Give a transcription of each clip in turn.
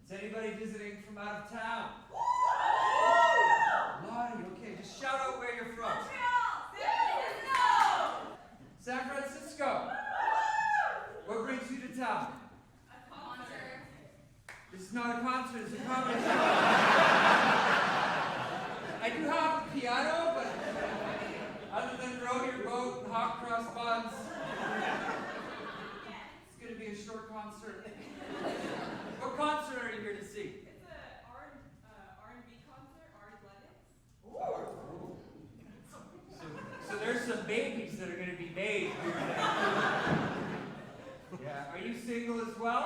Is anybody visiting from out of town? Lottie, okay, just shout out where you're from. San Francisco. What brings you to town? A concert. This is not a concert, it's a comedy show. I do have a piano, but other than row your boat and hot cross buns, it's going to be a short concert. What concert are you here to see? It's a R&B concert, So there's some babies that are going to be made here today. Yeah. Are you single as well?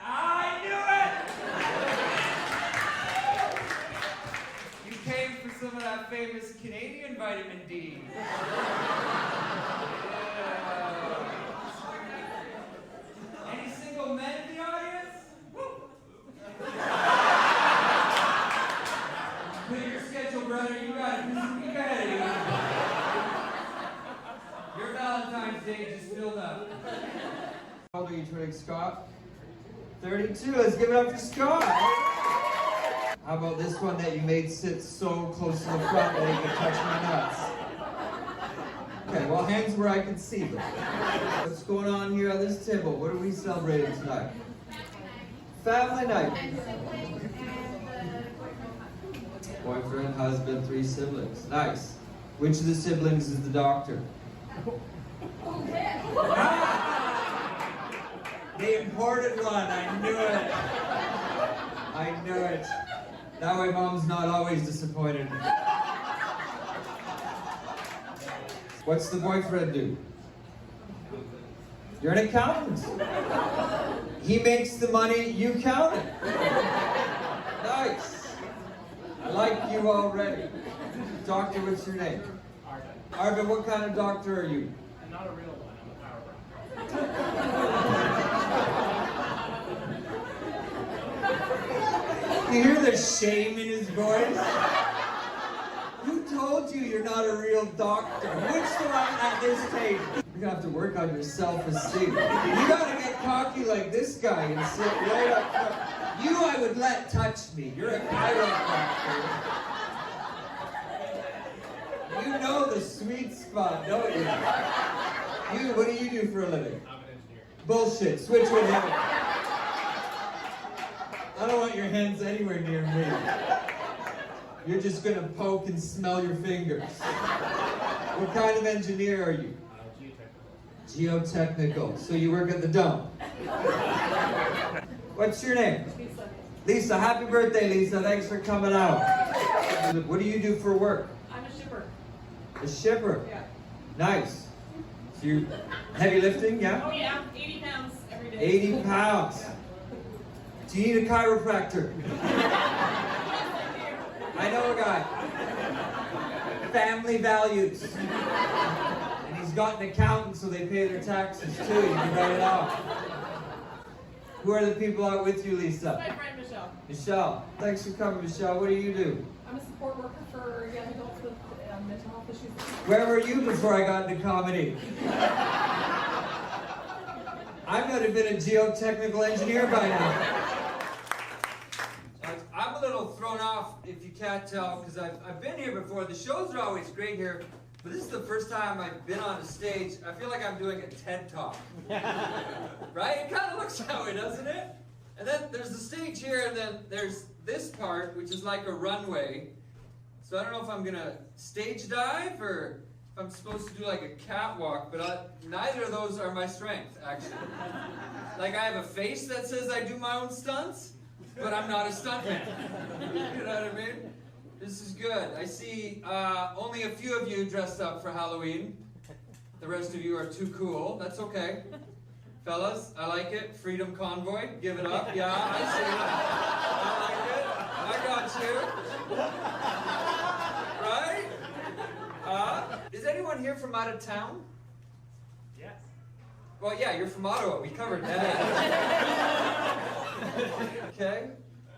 I knew it! You came for some of that famous Canadian vitamin D. Yeah. Any single men in the audience? Woo. Clear your schedule, brother. You got it. This is week ahead of you. Your Valentine's Day just filled up. How old are you turning, Scott? 32. Let's give it up for Scott. How about this one that you made sit so close to the front that he could touch my nuts? Okay, well, hands where I can see them. What's going on here on this table? What are we celebrating tonight? Family night. Boyfriend, husband, 3 siblings. Nice. Which of the siblings is the doctor? The imported one. I knew it. I knew it. That way mom's not always disappointed. What's the boyfriend do? You're an accountant. He makes the money, you count it. Nice. I like you already. Doctor, what's your name? Arvin. Arvin, what kind of doctor are you? I'm not a real one, I'm a chiropractor. You hear the shame in his voice? Who told you you're not a real doctor? Which one at this stage? You're gonna have to work on your self-esteem. You gotta get cocky like this guy and sit right up front. You I would let touch me. You're a chiropractor. You know the sweet spot, don't you? What do you do for a living? I'm an engineer. Bullshit. Switch with him. I don't want your hands anywhere near me. You're just gonna poke and smell your fingers. What kind of engineer are you? Geotechnical. Geotechnical. So you work at the dump. What's your name? Lisa. Lisa. Happy birthday, Lisa. Thanks for coming out. What do you do for work? I'm a shipper. A shipper. Yeah. Nice. So you heavy lifting, yeah? Oh yeah, 80 pounds every day. 80 pounds. Do you need a chiropractor? I know a guy. Family values. And he's got an accountant so they pay their taxes too. You can write it off. Who are the people out with you, Lisa? My friend Michelle. Michelle. Thanks for coming, Michelle. What do you do? I'm a support worker for young adults with mental health issues. Where were you before I got into comedy? I might have been a geotechnical engineer by now. I'm a little thrown off, if you can't tell, because I've been here before. The shows are always great here, but this is the first time I've been on a stage. I feel like I'm doing a TED Talk. Right? It kind of looks that way, doesn't it? And then there's the stage here, and then there's this part, which is like a runway. So I don't know if I'm going to stage dive or if I'm supposed to do like a catwalk, but neither of those are my strength, actually. Like I have a face that says I do my own stunts, but I'm not a stuntman. You know what I mean? This is good. I see only a few of you dressed up for Halloween. The rest of you are too cool. That's okay. Fellas, I like it. Freedom Convoy, give it up. Yeah, I see it. I like it. I got you. Right? Is anyone here from out of town? Yes. Well, yeah, you're from Ottawa. We covered that. Okay.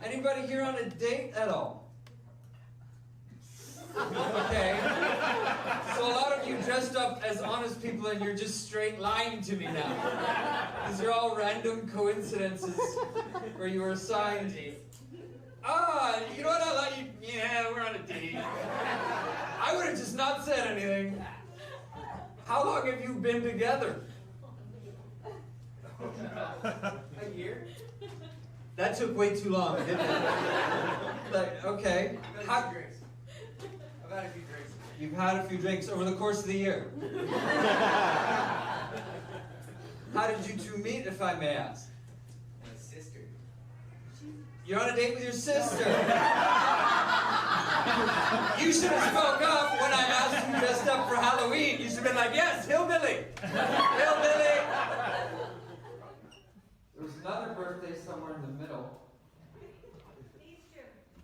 Anybody here on a date at all? Okay. So a lot of you dressed up as honest people and you're just straight lying to me now. These are all random coincidences where you were assigned. Ah, you know what I like? Yeah, we're on a date. I would have just not said anything. How long have you been together? A year? That took way too long, didn't it? Like, okay. I've had a few drinks. I've had a few drinks. You've had a few drinks over the course of the year. How did you two meet, if I may ask? My sister. You're on a date with your sister. You should have spoke up when I asked you dressed up for Halloween. You should have been like, yes, hillbilly. Hillbilly. There was another birthday somewhere in the middle.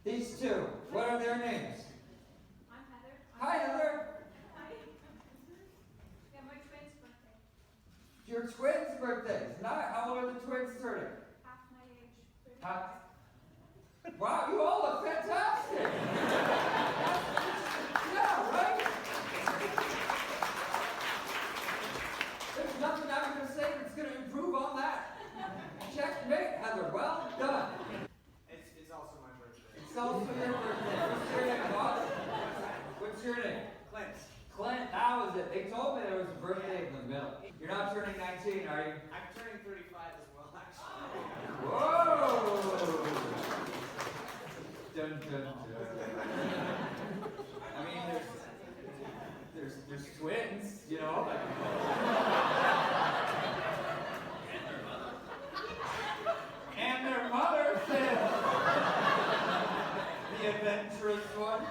These two. What are their names? I'm Heather. Hi, Heather. Hi. Yeah, my twins' birthday. Your twins' birthdays. How old are the twins turning? Half my age. 35. Half. Wow, you all look fantastic. Yeah, right? There's nothing I'm going to say that's going to improve on that. Checkmate, Heather. Well done. It's also my birthday. It's also your birthday. What's your name, boss? What's your name? Clint. Clint. That was it. They told me there was a birthday in the middle. You're not turning 19, are you? I'm turning 35 as well, actually. Whoa! Dun, dun, dun. I mean, there's twins, you know. And their mother said, the adventurous one.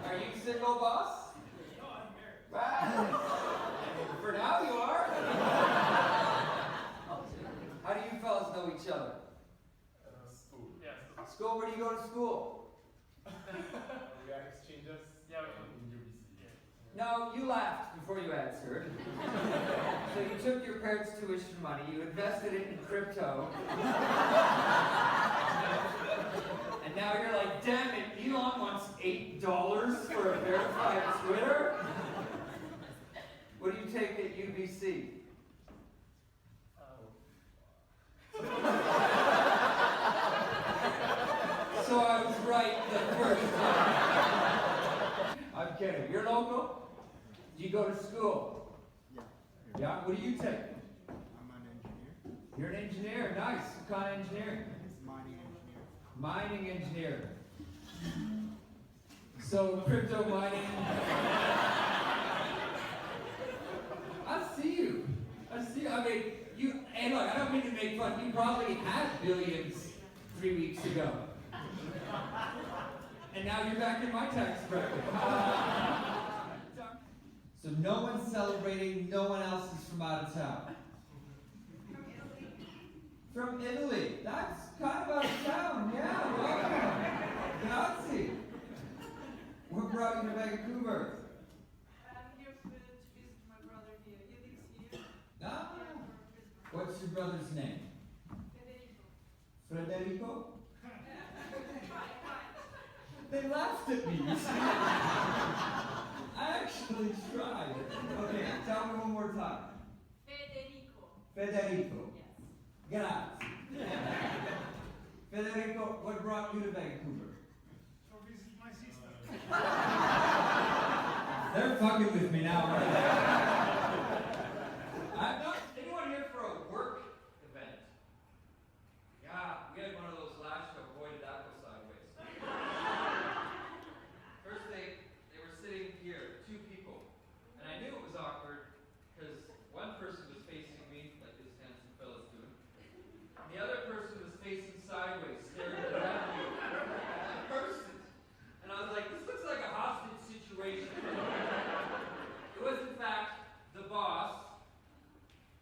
Are you single, boss? No, I'm married. Wow. For now, you are. How do you fellas know each other? School. Yeah, school. School? Where do you go to school? We are exchanges. Yeah, in UBC. Yeah. No, you laughed before you answered. So you took your parents' tuition money, you invested it in crypto, and now you're like, damn it, Elon wants $8 for a verified Twitter? What do you take at UBC? So I was right the first time. I'm kidding. You're local? Do you go to school? Yeah. Yeah? What do you take? I'm an engineer. You're an engineer. Nice. What kind of engineering? It's mining engineer. Mining engineer. So crypto mining. I see you. I see you. I mean, hey look, I don't mean to make fun. You probably had billions 3 weeks ago. And now you're back in my tax bracket. So no one's celebrating, no one else is from out of town. From Italy. That's kind of out of town, yeah, welcome. Grazie. What brought you to Vancouver? I'm here to visit my brother here. He lives here. Ah. Yeah, for Christmas. What's your brother's name? Federico. Federico? Hi. They laughed at me. I actually tried. Okay, tell me one more time. Federico. Federico. Yes. Grazie. Federico, what brought you to Vancouver? To visit my sister. They're fucking with me now, aren't they? I'm not. Anyone here for a work event? Yeah, we had one of those last show. Boy, did that go sideways. First, they were sitting here, two people, and I knew it was awkward because one person was facing me, like this handsome fella's doing, and the other person was facing sideways, staring directly at the person. And I was like, this looks like a hostage situation. It was, in fact, the boss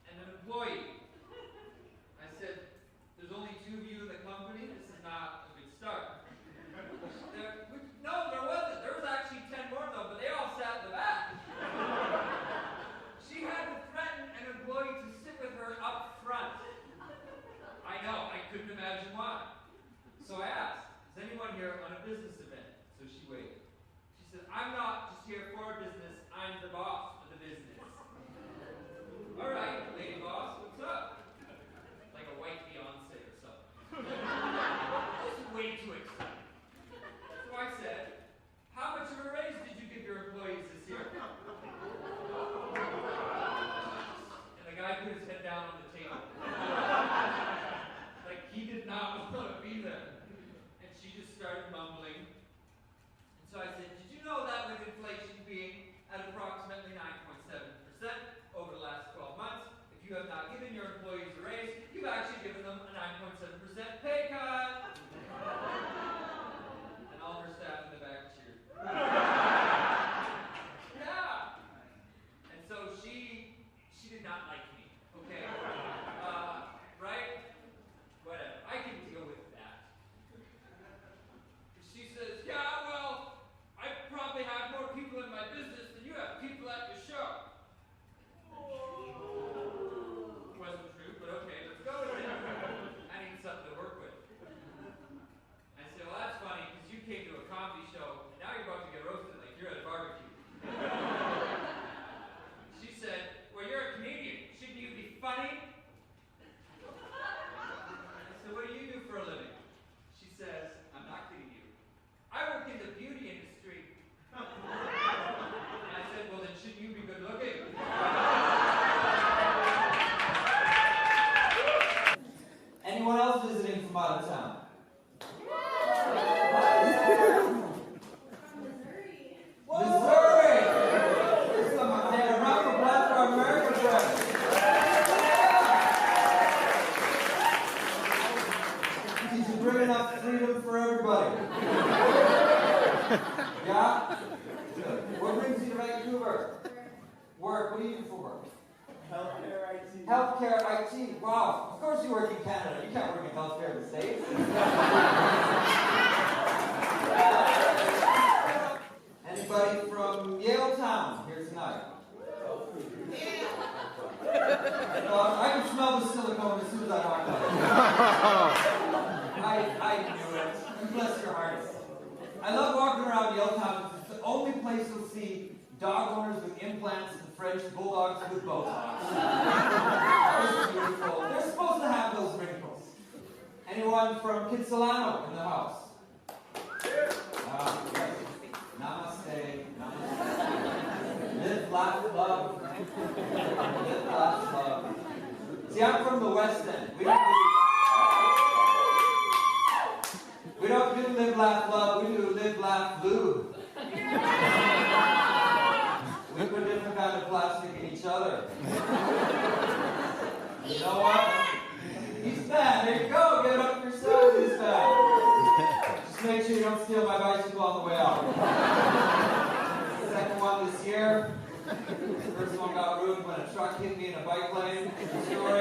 and an employee. I said, there's only 2 of you in the company? This is not a good start. No, there wasn't. There was actually 10 more of them, but they all sat in the back. She had to threaten an employee to sit with her up front. I know, I couldn't imagine why. So I asked, is anyone here on a business event? So she waited. said, I'm not just here for business, I'm the boss of the business. All right, lady boss, what's up? Like a white Beyonce or something. Just way too excited. So I said, how much of a raise did you give your employees this year? And the guy put his head down on the table. Like he did not want to be there. And she just started mumbling. And so I said, did you know that with inflation being at approximately 9.7% over the last 12 months, if you have not given your employees a raise, you've actually given them a 9.7% pay cut. And all her staff in the back cheered. Yeah. And so she did not like me, okay? Right? Whatever. I can deal with that. She says, yeah, well, I probably have more people in my business than you have people at your show. Wasn't true, but okay, let's go with it. I need something to work with. I said, well, that's funny, because you came to a comedy show, and now you're about to get roasted like you're at a barbecue. She said, well, you're a comedian. Shouldn't you be funny? I said, what do you do for a living? She says, I'm not kidding you. I work in the beauty industry. And I said, well, then shouldn't you be good looking? Anyone else visiting from out of town? Missouri! Here's some, hey, a round of applause for our American friends. Did you bring enough freedom for everybody? Yeah? Good. What brings you to Vancouver? Work. What do you do for work? Healthcare IT. Healthcare IT. Wow. Of course you work in Canada. You can't work in healthcare in the States. Anybody from Yaletown here tonight? I can smell the silicone as soon as I walk out. I knew it. Bless your hearts. I love walking around Yaletown because it's the only place you'll see dog owners with implants and French bulldogs with Botox. It's beautiful. They're supposed to have those wrinkles. Anyone from Kitsilano in the house? Yes. Namaste. Namaste. Live, laugh, love. Live, laugh, love. See, I'm from the West End. We don't do live, laugh, love. We do live, laugh, lube. We put different kind of plastic in each other. You know what? East Bend, there you go. Get it up yourself, East Bend. Just make sure you don't steal my bicycle on the way out. Second one this year. First one got ruined when a truck hit me in a bike lane. Story.